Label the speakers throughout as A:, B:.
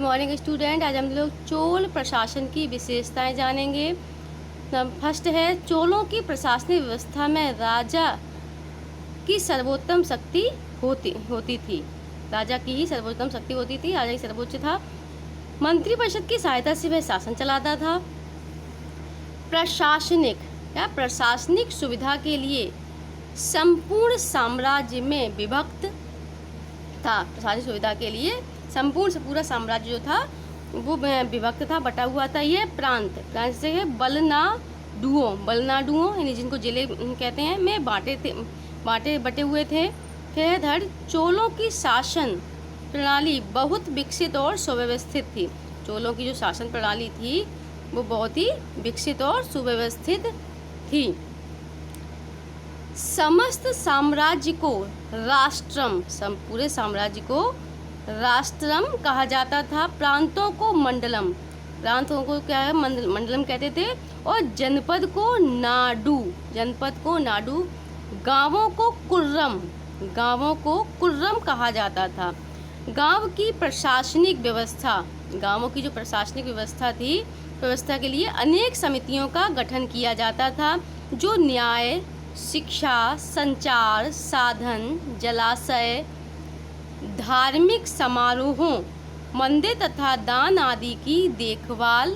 A: Morning student. आज हम लोग चोल प्रशासन की विशेषताएं जानेंगे। फर्स्ट है, चोलों की प्रशासनिक व्यवस्था में राजा की सर्वोत्तम शक्ति होती थी। राजा की ही सर्वोत्तम शक्ति होती थी, राजा ही सर्वोच्च था। मंत्रिपरिषद की सहायता से वह शासन चलाता था। प्रशासनिक सुविधा के लिए संपूर्ण साम्राज्य में विभक्त था। प्रशासनिक सुविधा के लिए संपूर्ण पूरा साम्राज्य जो था वो विभक्त था, बटा हुआ था। ये प्रांत से है बलनाडुओं यानी जिनको जिले कहते हैं में बटे हुए थे। फिर धड़ चोलों की शासन प्रणाली बहुत विकसित और सुव्यवस्थित थी। चोलों की जो शासन प्रणाली थी वो बहुत ही विकसित और सुव्यवस्थित थी। समस्त साम्राज्य को राष्ट्रम, पूरे साम्राज्य को राष्ट्रम कहा जाता था। प्रांतों को मंडलम, प्रांतों को क्या है मंडलम कहते थे। और जनपद को नाडु, गांवों को कुर्रम कहा जाता था। गांव की प्रशासनिक व्यवस्था, गांवों की जो प्रशासनिक व्यवस्था थी, व्यवस्था के लिए अनेक समितियों का गठन किया जाता था जो न्याय, शिक्षा, संचार साधन, जलाशय, धार्मिक समारोहों, मंदिर तथा दान आदि की देखभाल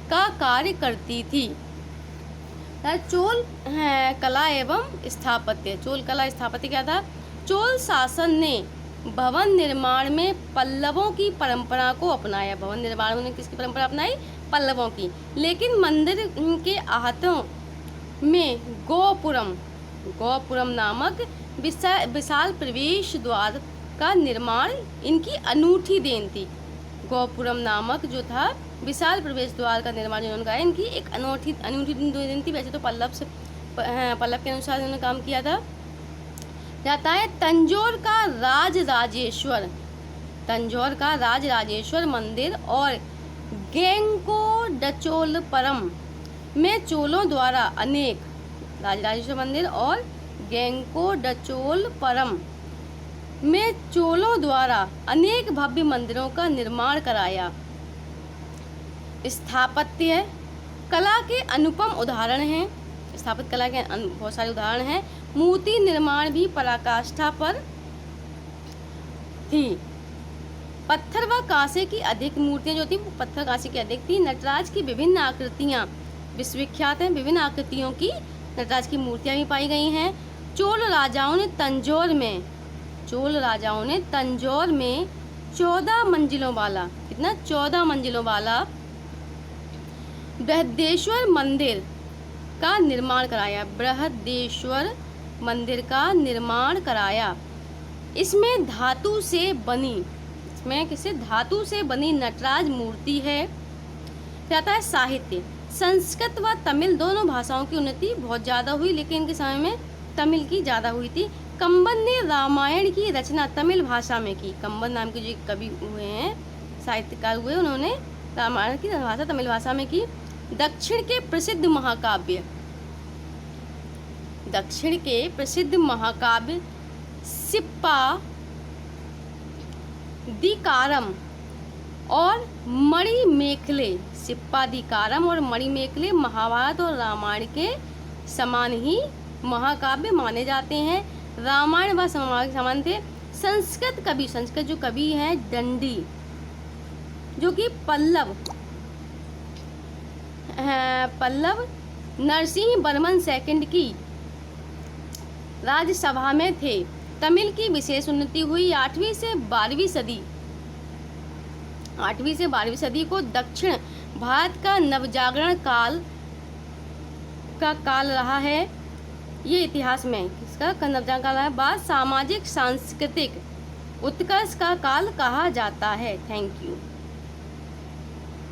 A: का कार्य करती थी। चोल कला एवं स्थापत्य, चोल कला स्थापत्य क्या था? चोल शासन ने भवन निर्माण में पल्लवों की परंपरा को अपनाया। भवन निर्माण में किसकी परंपरा अपनाई? पल्लवों की। लेकिन मंदिर के आहतों में गोपुरम नामक विशाल प्रवेश द्वार का निर्माण इनकी अनूठी देन थी। गोपुरम नामक जो था विशाल प्रवेश द्वार का निर्माण जिन्होंने कहा, इनकी एक अनूठी देन थी। वैसे तो पल्लव के अनुसार इन्होंने काम किया था। जाता है तंजौर का राजराजेश्वर मंदिर और गेंकोडचोलपुरम में चोलों द्वारा अनेक, राजराजेश्वर मंदिर और गेंकोडचोलपुरम में चोलों द्वारा अनेक भव्य मंदिरों का निर्माण कराया। स्थापत्य कला के अनुपम उदाहरण हैं। स्थापत्य कला के बहुत सारे उदाहरण हैं। मूर्ति निर्माण भी पराकाष्ठा पर थी। पत्थर व कांसे की अधिक मूर्तियां जो थी वो पत्थर कांसे की अधिक थी। नटराज की विभिन्न आकृतियां विश्वविख्यात हैं। विभिन्न आकृतियों की नटराज की मूर्तियां भी पाई गई हैं। चोल राजाओं ने तंजौर में 14 मंजिलों वाला, कितना? 14 मंजिलों वाला बृहदेश्वर मंदिर का निर्माण कराया। इसमें धातु से बनी नटराज मूर्ति है। कहता है साहित्य, संस्कृत व तमिल दोनों भाषाओं की उन्नति बहुत ज़्यादा हुई, लेकिन इनके समय में तमिल की ज़्यादा हुई थी। कंबन ने रामायण की रचना तमिल भाषा में की। कंबन नाम के जो कवि हुए हैं, साहित्यकार हुए, उन्होंने रामायण की भाषा तमिल भाषा में की। दक्षिण के प्रसिद्ध महाकाव्य सिप्पा दिकारम और मणिमेखले महाभारत और रामायण के समान ही महाकाव्य माने जाते हैं। रामायण व समान थे। संस्कृत जो कवि हैं दंडी, जो कि पल्लव नरसिंह वर्मन सेकंड की राज्यसभा में थे। तमिल की विशेष उन्नति हुई। 8वीं से 12वीं सदी को दक्षिण भारत का नवजागरण काल रहा है। ये इतिहास में किसका नवजागरण काल है? बाद सामाजिक सांस्कृतिक उत्कर्ष का काल कहा जाता है। Thank you.